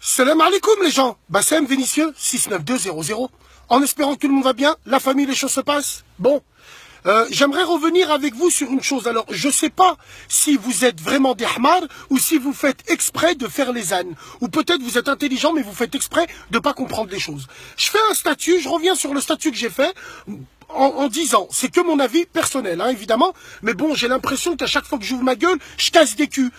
Salam alaikum les gens, Bassem Vénitieux 69200. En espérant que tout le monde va bien, la famille, les choses se passent. Bon, j'aimerais revenir avec vous sur une chose. Alors, je sais pas si vous êtes vraiment des hamars ou si vous faites exprès de faire les ânes. Ou peut-être vous êtes intelligent mais vous faites exprès de pas comprendre les choses. Je fais un statut, je reviens sur le statut que j'ai fait. En disant, c'est que mon avis personnel, hein, évidemment, mais bon, j'ai l'impression qu'à chaque fois que j'ouvre ma gueule, je casse des culs.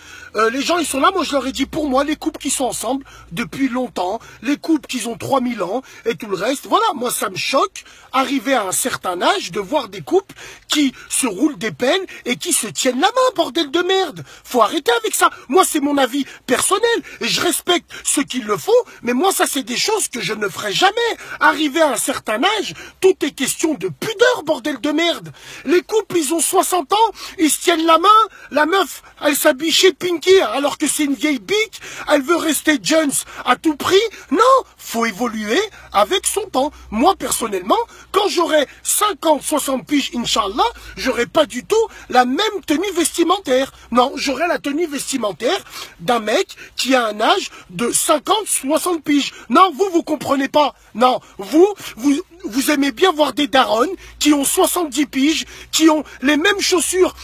Les gens, ils sont là, moi je leur ai dit, pour moi, les couples qui sont ensemble depuis longtemps, les couples qui ont 3000 ans et tout le reste, voilà, moi ça me choque, arrivé à un certain âge, de voir des couples qui se roulent des pelles et qui se tiennent la main, bordel de merde. Faut arrêter avec ça. Moi, c'est mon avis personnel et je respecte ceux qui le font, mais moi, ça, c'est des choses que je ne ferai jamais. Arrivé à un certain âge, tout est question de pudeur, bordel de merde. Les couples, ils ont 60 ans, ils se tiennent la main, la meuf, elle s'habille chez Pinky alors que c'est une vieille bique, elle veut rester Jones à tout prix. Non, faut évoluer avec son temps. Moi, personnellement, quand j'aurai 50, 60 piges, Inch'Allah, j'aurai pas du tout la même tenue vestimentaire. Non, j'aurai la tenue vestimentaire d'un mec qui a un âge de 50, 60 piges. Non, vous comprenez pas. Non, vous aimez bien voir des darons qui ont 70 piges, qui ont les mêmes chaussures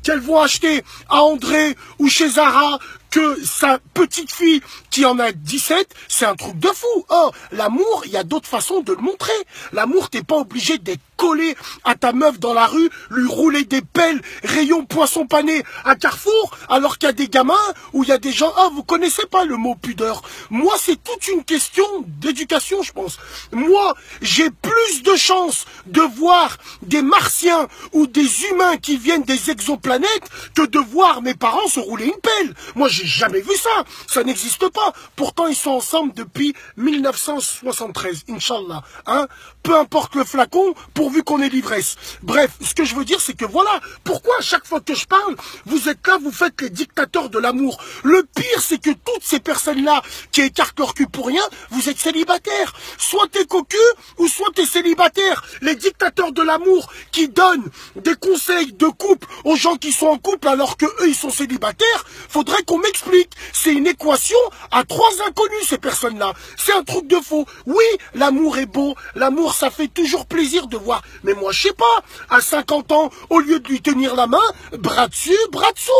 qu'elles vont acheter à André ou chez Zara que sa petite fille qui en a 17, c'est un truc de fou. Oh, l'amour, il y a d'autres façons de le montrer. L'amour, t'es pas obligé d'être collé à ta meuf dans la rue, lui rouler des pelles, rayon poisson pané à Carrefour, alors qu'il y a des gamins où il y a des gens, ah, vous connaissez pas le mot pudeur. Moi, c'est toute une question d'éducation, je pense. Moi, j'ai plus de chances de voir des martiens ou des humains qui viennent des exoplanètes que de voir mes parents se rouler une pelle. Moi, j'ai jamais vu ça. Ça n'existe pas. Pourtant, ils sont ensemble depuis 1973, Inch'Allah. Hein? Peu importe le flacon, pourvu qu'on ait l'ivresse. Bref, ce que je veux dire, c'est que voilà, pourquoi à chaque fois que je parle, vous êtes là, vous faites les dictateurs de l'amour. Le pire, c'est que toutes ces personnes-là qui écartent leur cul pour rien, vous êtes célibataires. Soit t'es cocu, ou soit t'es célibataire. Les dictateurs de l'amour qui donnent des conseils de couple aux gens qui sont en couple alors que eux, ils sont célibataires, faudrait qu'on m'explique. C'est une équation à 3 inconnus, ces personnes-là. C'est un truc de faux. Oui, l'amour est beau. L'amour, ça fait toujours plaisir de voir. Mais moi, je sais pas. À 50 ans, au lieu de lui tenir la main, bras dessus, bras dessous.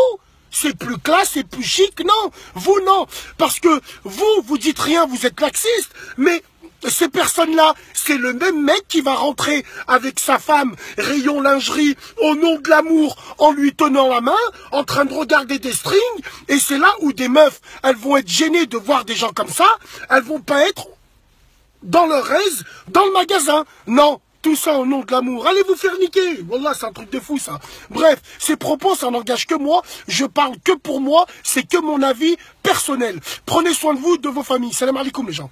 C'est plus classe, c'est plus chic. Non, vous, non. Parce que vous dites rien, vous êtes laxiste. Mais ces personnes-là, c'est le même mec qui va rentrer avec sa femme, rayon lingerie, au nom de l'amour, en lui tenant la main, en train de regarder des strings, et c'est là où des meufs, elles vont être gênées de voir des gens comme ça, elles vont pas être dans leur aise, dans le magasin. Non, tout ça au nom de l'amour. Allez vous faire niquer. Wallah, c'est un truc de fou, ça. Bref, ces propos, ça n'engage que moi. Je parle que pour moi. C'est que mon avis personnel. Prenez soin de vous, de vos familles. Salam alaikum, les gens.